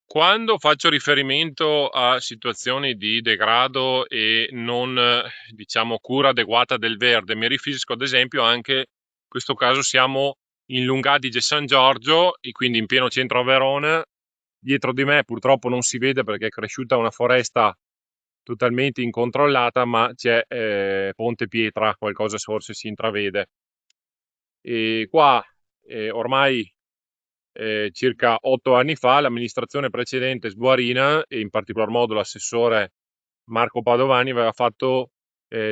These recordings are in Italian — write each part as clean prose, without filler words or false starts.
Quando faccio riferimento a situazioni di degrado e non, diciamo, cura adeguata del verde, mi riferisco ad esempio anche, in questo caso siamo in Lungadige San Giorgio, e quindi in pieno centro a Verona. Dietro di me purtroppo non si vede perché è cresciuta una foresta totalmente incontrollata, ma c'è Ponte Pietra, qualcosa forse si intravede. E qua ormai circa 8 anni fa l'amministrazione precedente Sguarina, e in particolar modo l'assessore Marco Padovani, aveva fatto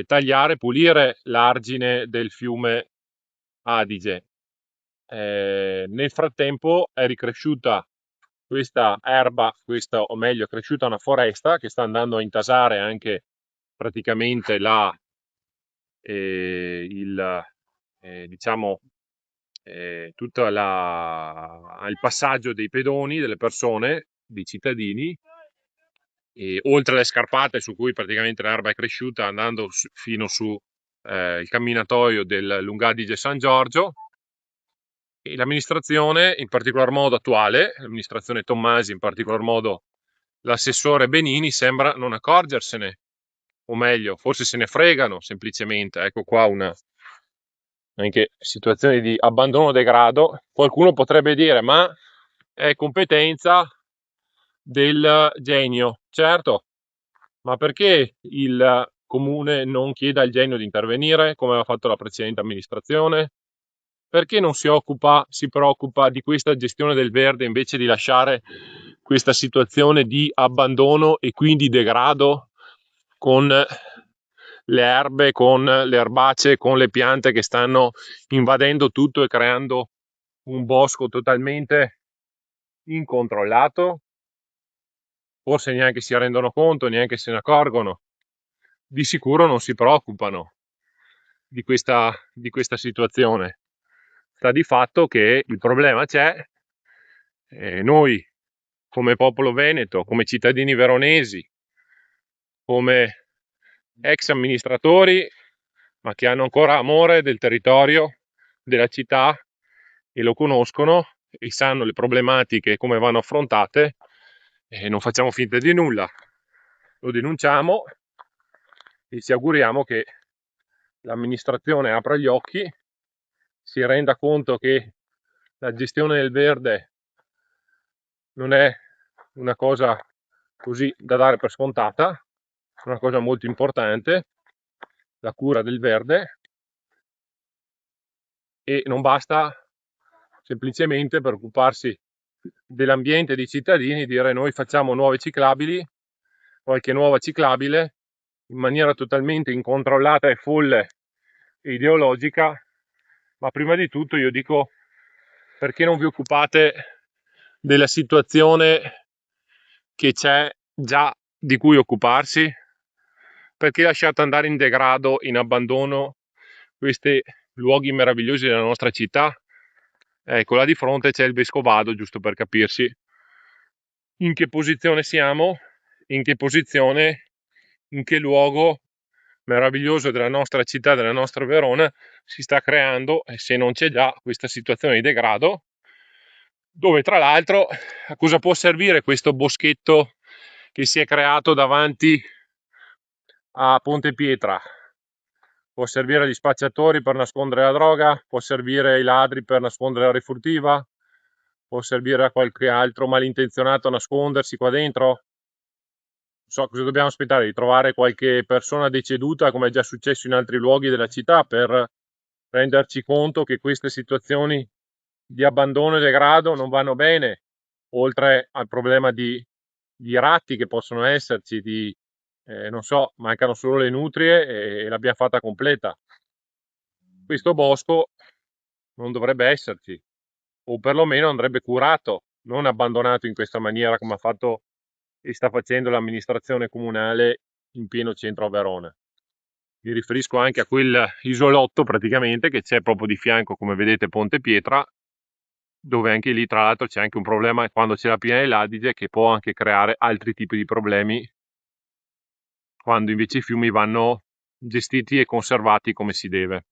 tagliare, pulire l'argine del fiume Adige. Nel frattempo è ricresciuta questa erba, o meglio è cresciuta una foresta che sta andando a intasare anche praticamente diciamo, tutto il passaggio dei pedoni, delle persone, dei cittadini, e oltre alle scarpate su cui praticamente l'erba è cresciuta andando fino su il camminatoio del Lungadige San Giorgio. E l'amministrazione, in particolar modo attuale, l'amministrazione Tommasi, in particolar modo l'assessore Benini, sembra non accorgersene, o meglio, forse se ne fregano semplicemente. Ecco qua una anche situazione di abbandono degrado. Qualcuno potrebbe dire, ma è competenza del genio. Certo, ma perché il comune non chiede al genio di intervenire come aveva fatto la precedente amministrazione? Perché non si preoccupa di questa gestione del verde invece di lasciare questa situazione di abbandono e quindi degrado, con le erbe, con le erbacee, con le piante che stanno invadendo tutto e creando un bosco totalmente incontrollato? Forse neanche si rendono conto, neanche se ne accorgono. Di sicuro non si preoccupano di questa situazione. Sta di fatto che il problema c'è, e noi come popolo veneto, come cittadini veronesi, come ex amministratori, ma che hanno ancora amore del territorio, della città, e lo conoscono e sanno le problematiche e come vanno affrontate, e non facciamo finta di nulla. Lo denunciamo e ci auguriamo che l'amministrazione apra gli occhi, si renda conto che la gestione del verde non è una cosa così da dare per scontata, è una cosa molto importante, la cura del verde, e non basta semplicemente preoccuparsi dell'ambiente e dei cittadini, dire noi facciamo nuove ciclabili, qualche nuova ciclabile, in maniera totalmente incontrollata e folle e ideologica. Ma prima di tutto io dico, perché non vi occupate della situazione che c'è già di cui occuparsi? Perché lasciate andare in degrado, in abbandono, questi luoghi meravigliosi della nostra città? Ecco, là di fronte c'è il Vescovado, giusto per capirsi in che posizione siamo, in che posizione, in che luogo meraviglioso della nostra città, della nostra Verona, si sta creando, e se non c'è già, questa situazione di degrado, dove tra l'altro a cosa può servire questo boschetto che si è creato davanti a Ponte Pietra? Può servire agli spacciatori per nascondere la droga, può servire ai ladri per nascondere la refurtiva, può servire a qualche altro malintenzionato a nascondersi qua dentro? Non so cosa dobbiamo aspettare, di trovare qualche persona deceduta, come è già successo in altri luoghi della città, per renderci conto che queste situazioni di abbandono e degrado non vanno bene, oltre al problema di ratti che possono esserci, non so, mancano solo le nutrie e l'abbiamo fatta completa. Questo bosco non dovrebbe esserci, o perlomeno andrebbe curato, non abbandonato in questa maniera come ha fatto e sta facendo l'amministrazione comunale in pieno centro a Verona. Mi riferisco anche a quel isolotto praticamente che c'è proprio di fianco, come vedete, Ponte Pietra, dove anche lì tra l'altro c'è anche un problema quando c'è la piena dell'Adige, che può anche creare altri tipi di problemi quando invece i fiumi vanno gestiti e conservati come si deve.